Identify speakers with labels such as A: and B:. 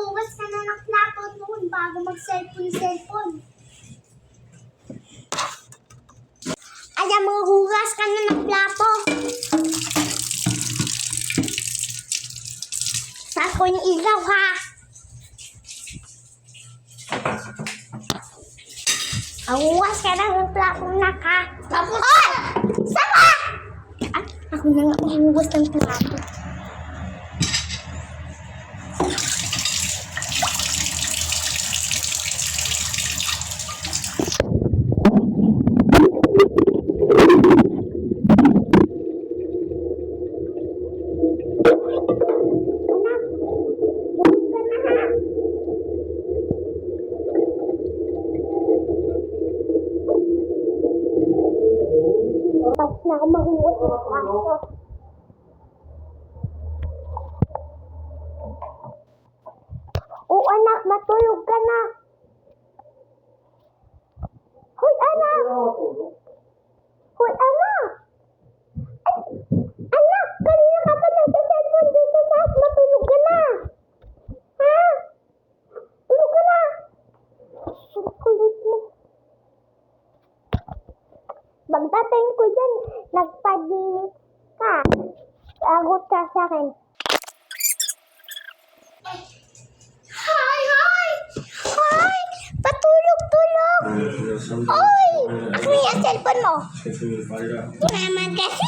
A: maghugas ka na ng plato noon bago mag-cellphone. Alam, maghugas ka na ng plato. Saan ko yung ilaw, ha? Maghugas ka na ng plato na, ha? Tapos, oy! Sama! Ah, ako na nga maghugas ng plato. Tapos na ako mahuhot ng plato. Oo anak, matulog ka na. Hoy anak! Hoy anak! Ay, anak, kanina ka pa nagsa-cellphone dito sa taas, matulog ka na. Ha? Tulog ka na. Ang kulit mo. Pagdating ko dyan, nagpadinis ka. Agot ka sa akin. Hi! Hi! Patulog-tulog! Oy! Ano yung cellphone mo? Naman kasi!